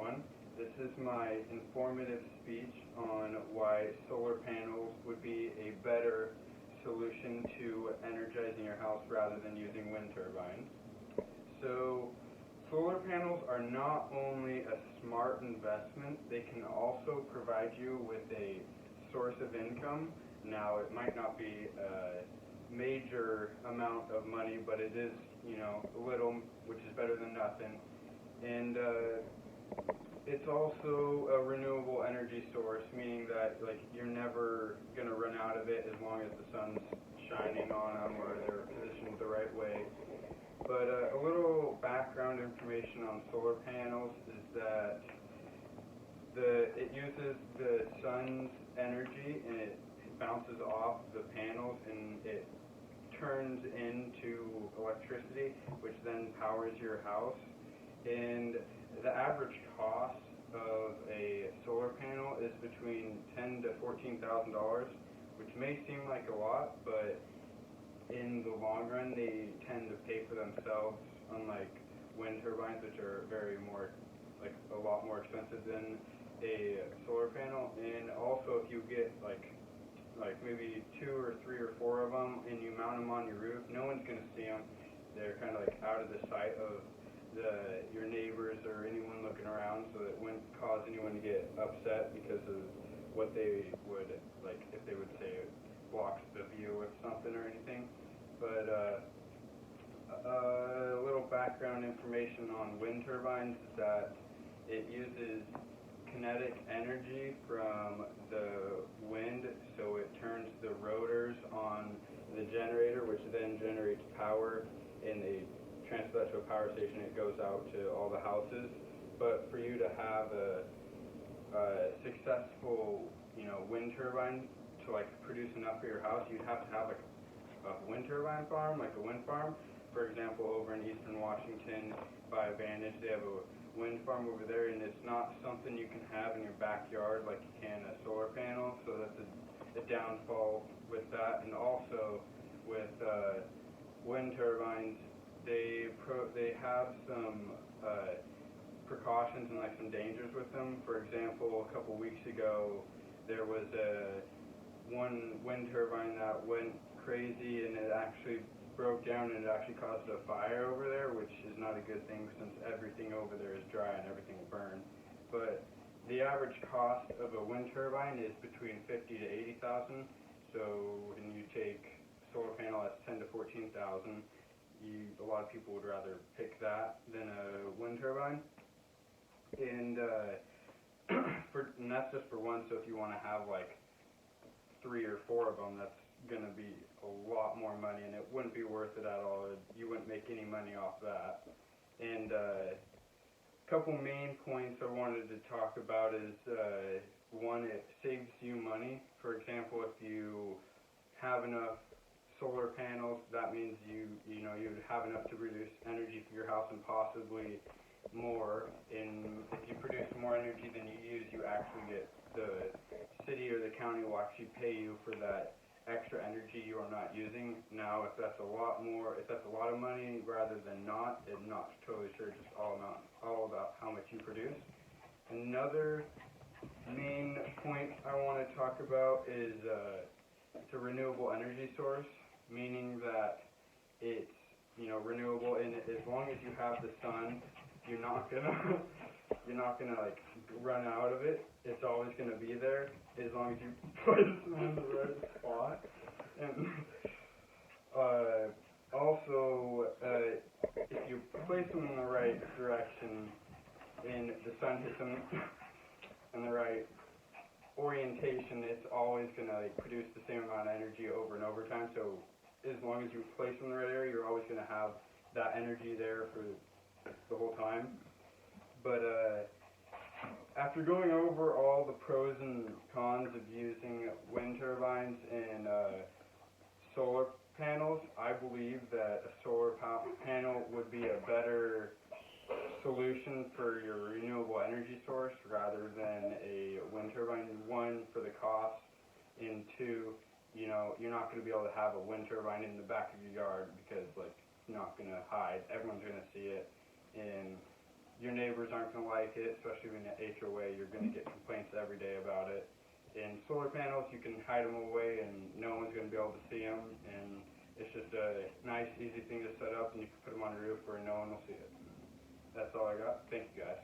everyone. This is my informative speech on why solar panels would be a better solution to energizing your house rather than using wind turbines. So, solar panels are not only a smart investment, they can also provide you with a source of income. Now, it might not be a major amount of money, but it is, a little, which is better than nothing. And it's also a renewable energy source, meaning that you're never gonna run out of it as long as the sun's shining on them or they're positioned the right way. But a little background information on solar panels is that it uses the sun's energy and it bounces off the panels and it turns into electricity, which then powers your house. And the average cost of a solar panel is between $10,000 to $14,000, which may seem like a lot, but in the long run, they tend to pay for themselves, unlike wind turbines, which are a lot more expensive than a solar panel. And also, if you get maybe 2 or 3 or 4 of them and you mount them on your roof, no one's going to see them. They're kind of out of the sight of your neighbors or anyone looking around, so it wouldn't cause anyone to get upset because of what they would, if they would say it blocks the view of something or anything. But a little background information on wind turbines is that it uses kinetic energy from the wind, so it turns the rotors on the generator, which then generates power, and they transfer that to a power station. It goes out to all the houses. But for you to have a successful, wind turbine to produce enough for your house, you'd have to have a wind turbine farm, like a wind farm. For example, over in Eastern Washington by Vantage, they have a wind farm over there, and it's not something you can have in your backyard like you can a solar panel, so that's a downfall with that. And also with wind turbines, they have some precautions and some dangers with them. For example, a couple weeks ago, there was one wind turbine that went crazy, and it actually broke down, and it actually caused a fire over there, which is not a good thing since everything over there is dry and everything will burn. But the average cost of a wind turbine is between $50,000 to $80,000. So when you take solar panel, that's $10,000 to $14,000. A lot of people would rather pick that than a wind turbine. And and that's just for one. So if you want to have 3 or 4 of them, that's going to be a lot more money, and it wouldn't be worth it at all. You wouldn't make any money off that. And a couple main points I wanted to talk about is one, it saves you money. For example, if you have enough solar panels, that means you'd have enough to produce energy for your house and possibly more. And if you produce more energy than you use, you actually get, the city or the county will actually pay you for that extra energy you are not using. Now, if that's a lot of money rather than not, I'm not totally sure, just all about how much you produce. Another main point I want to talk about is it's a renewable energy source, meaning that it's renewable, and as long as you have the sun, you're not gonna run out of it. It's always gonna be there as long as you place them in the right spot. And also, if you place them in the right direction and the sun hits them in the right orientation, it's always gonna produce the same amount of energy over and over time. So as long as you place them in the right area, you're always gonna have that energy there for the whole time. But after going over all the pros and cons of using wind turbines and solar panels, I believe that a solar panel would be a better solution for your renewable energy source rather than a wind turbine. One, for the cost, and two, you're not going to be able to have a wind turbine in the back of your yard because, it's not going to hide. Everyone's going to see it, and your neighbors aren't going to like it, especially when you're HOA. You're going to get complaints every day about it. In solar panels, you can hide them away, and no one's going to be able to see them. And it's just a nice, easy thing to set up, and you can put them on the roof where no one will see it. That's all I got. Thank you, guys.